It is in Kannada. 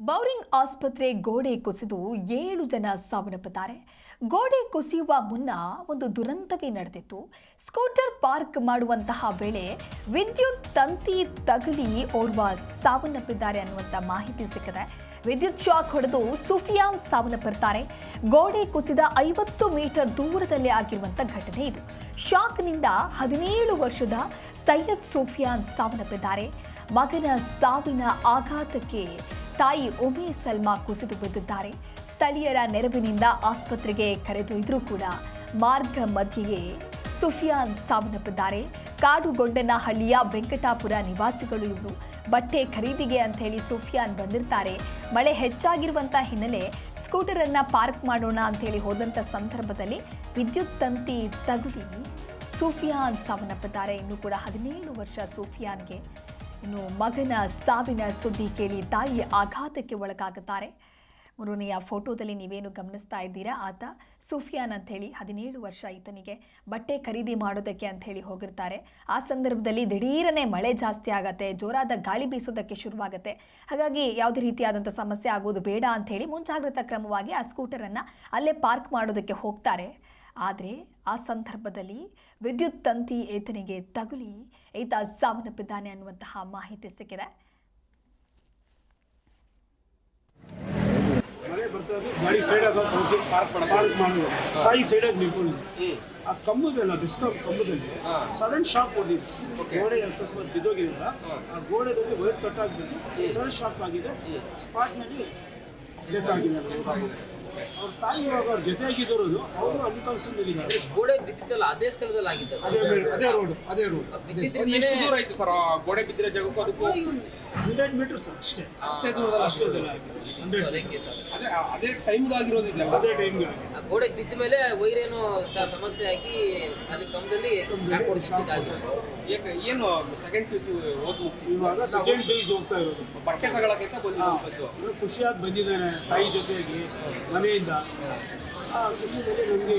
ಬೌರಿಂಗ್ ಆಸ್ಪತ್ರೆ ಗೋಡೆ ಕುಸಿದು 7 ಜನ ಸಾವನ್ನಪ್ಪಿದ್ದಾರೆ. ಗೋಡೆ ಕುಸಿಯುವ ಮುನ್ನ ಒಂದು ದುರಂತವೇ ನಡೆದಿತ್ತು. ಸ್ಕೂಟರ್ ಪಾರ್ಕ್ ಮಾಡುವಂತಹ ವೇಳೆ ವಿದ್ಯುತ್ ತಂತಿ ತಗುಲಿ ಓರ್ವ ಸಾವನ್ನಪ್ಪಿದ್ದಾರೆ ಅನ್ನುವಂಥ ಮಾಹಿತಿ ಸಿಕ್ಕಿದೆ. ವಿದ್ಯುತ್ ಶಾಕ್ ಹೊಡೆದು ಸುಫಿಯಾನ್ ಸಾವನ್ನಪ್ಪಿರ್ತಾರೆ. ಗೋಡೆ ಕುಸಿದ 50 ಮೀಟರ್ ದೂರದಲ್ಲೇ ಆಗಿರುವಂಥ ಘಟನೆ ಇದು. ಶಾಕ್ನಿಂದ 17 ವರ್ಷದ ಸೈಯದ್ ಸುಫಿಯಾನ್ ಸಾವನ್ನಪ್ಪಿದ್ದಾರೆ. ಮಗನ ಸಾವಿನ ಆಘಾತಕ್ಕೆ ತಾಯಿ ಉಮೆ ಸಲ್ಮಾ ಕುಸಿದು ಬಿದ್ದಿದ್ದಾರೆ. ಸ್ಥಳೀಯರ ನೆರವಿನಿಂದ ಆಸ್ಪತ್ರೆಗೆ ಕರೆದೊಯ್ದರೂ ಕೂಡ ಮಾರ್ಗ ಮಧ್ಯೆಯೇ ಸುಫಿಯಾನ್ ಸಾವನ್ನಪ್ಪಿದ್ದಾರೆ. ಕಾಡುಗೊಂಡನಹಳ್ಳಿಯ ವೆಂಕಟಾಪುರ ನಿವಾಸಿಗಳು ಇವರು. ಬಟ್ಟೆ ಖರೀದಿಗೆ ಅಂತ ಹೇಳಿ ಸುಫಿಯಾನ್ ಬಂದಿರ್ತಾರೆ. ಮಳೆ ಹೆಚ್ಚಾಗಿರುವಂಥ ಹಿನ್ನೆಲೆ ಸ್ಕೂಟರನ್ನು ಪಾರ್ಕ್ ಮಾಡೋಣ ಅಂತೇಳಿ ಹೋದಂಥ ಸಂದರ್ಭದಲ್ಲಿ ವಿದ್ಯುತ್ ತಂತಿ ತಗುಲಿ ಸುಫಿಯಾನ್ ಸಾವನ್ನಪ್ಪಿದ್ದಾರೆ. ಇನ್ನೂ ಕೂಡ 17 ವರ್ಷ ಸುಫಿಯಾನ್ಗೆ. ಇನ್ನು ಮಗನ ಸಾವಿನ ಸುದ್ದಿ ಕೇಳಿ ತಾಯಿ ಆಘಾತಕ್ಕೆ ಒಳಗಾಗುತ್ತಾರೆ. ಮೂರನೆಯ ಫೋಟೋದಲ್ಲಿ ನೀವೇನು ಗಮನಿಸ್ತಾ ಇದ್ದೀರಾ, ಆತ ಸುಫಿಯಾನ್ ಅಂಥೇಳಿ 17 ವರ್ಷ. ಈತನಿಗೆ ಬಟ್ಟೆ ಖರೀದಿ ಮಾಡೋದಕ್ಕೆ ಅಂಥೇಳಿ ಹೋಗಿರ್ತಾರೆ. ಆ ಸಂದರ್ಭದಲ್ಲಿ ದಿಢೀರನೆ ಮಳೆ ಜಾಸ್ತಿ ಆಗತ್ತೆ, ಜೋರಾದ ಗಾಳಿ ಬೀಸೋದಕ್ಕೆ ಶುರುವಾಗುತ್ತೆ. ಹಾಗಾಗಿ ಯಾವುದೇ ರೀತಿಯಾದಂಥ ಸಮಸ್ಯೆ ಆಗೋದು ಬೇಡ ಅಂಥೇಳಿ ಮುಂಜಾಗ್ರತಾ ಕ್ರಮವಾಗಿ ಆ ಸ್ಕೂಟರನ್ನು ಅಲ್ಲೇ ಪಾರ್ಕ್ ಮಾಡೋದಕ್ಕೆ ಹೋಗ್ತಾರೆ. ಆದರೆ ಆ ಸಂದರ್ಭದಲ್ಲಿ ವಿದ್ಯುತ್ ತಂತಿ ಈತನಿಗೆ ತಗುಲಿ ಈತ ಸಾವನ್ನಪ್ಪಿದ್ದಾನೆ ಅನ್ನುವಂತಹ ಮಾಹಿತಿ ಸಿಕ್ಕಿದೆ. ಮಳೆ ಬರ್ತಾ ಇದ್ದು ಗಾಡಿ ಸೈಡಾಗ ಹೋಗಿ ಪಾರ್ಕ್ ಮಾಡೋದು. ತಾಯಿ ಸೈಡಾಗಿ ನಿಂತ್ಕೊಂಡಿದ್ದೆ. ಆ ಕಂಬದಲ್ಲ ಡಿಸ್ಕೌಂಟ್ ಕಂಬದಲ್ಲಿ ಸಡನ್ ಶಾಕ್ ಹೊಡೆದಿದ್ದು. ಗೋಡೆ ಅಕಸ್ಮಾತ್ ಬಿದ್ದೋಗಿದ್ದಿಲ್ಲ. ಆ ಗೋಡೆದಲ್ಲಿ ವೈರ್ ಕಟ್ ಆಗಿದ್ದು ಸಡನ್ ಶಾಕ್ ಆಗಿದೆ. ಸ್ಪಾಟ್ನಲ್ಲಿ ಡೆತ್ ಆಗಿದೆ. ಅವ್ರ ತಾಯಿ ಇವಾಗ ಅವ್ರ ಜೊತೆಯಾಗಿದ್ದರು, ಅವರು ಅನ್ಕಾನ್ಸಿಯಸ್ ಇದ್ದಾರೆ. ಗೋಡೆ ಬಿದ್ದಿತ್ತಲ್ಲ ಅದೇ ಸ್ಥಳದಲ್ಲಿ ಆಗಿತ್ತು. ಅದೇ ರೋಡ್ ದೂರ ಆಯ್ತು ಸರ್. ಗೋಡೆ ಬಿದ್ದಿರೋ ಜಾಗಕ್ಕೂ ಅದಕ್ಕೂ 100 ಮೀಟರ್ಸ್ ಅಷ್ಟೇ ದೂರದಲ್ಲಿ ಆಗಿದೆ. 100 ಅದೇ ಟೈಮ್ಗೆ ಆಗಿರೋದಿಲ್ಲ. ಅದೇ ಟೈಮ್ಗೆ ಆ ಗೋಡೆ ಬಿದ್ದ ಮೇಲೆ ವೈರೇನು ಸಮಸ್ಯೆ ಆಗಿ ಅಲ್ಲಿ ಕಂಬದಲ್ಲಿ ಶಾಕ್ ಹೊಡೆದಿದ್ದಾಗಿರೋದು. ಏನು ಸೆಕೆಂಡ್ ಪೀಸ್ ಓದ್ ಮುಗಿಸಿ ಇವಾಗ ಸೆಕೆಂಡ್ ಪೇಜ್ ಹೋಗ್ತಾ ಇರೋದು. ಬಟ್ಟೆ ತಗೊಳಕ್ಕೆ ಬಂದಿದ್ದು. ಖುಷಿಯಾಗಿ ಬಂದಿದ್ದಾನೆ ತಾಯಿ ಜೊತೆಯಾಗಿ ಮನೆಯಿಂದ. ಆ ಖುಷಿಯಲ್ಲಿ ನಮಗೆ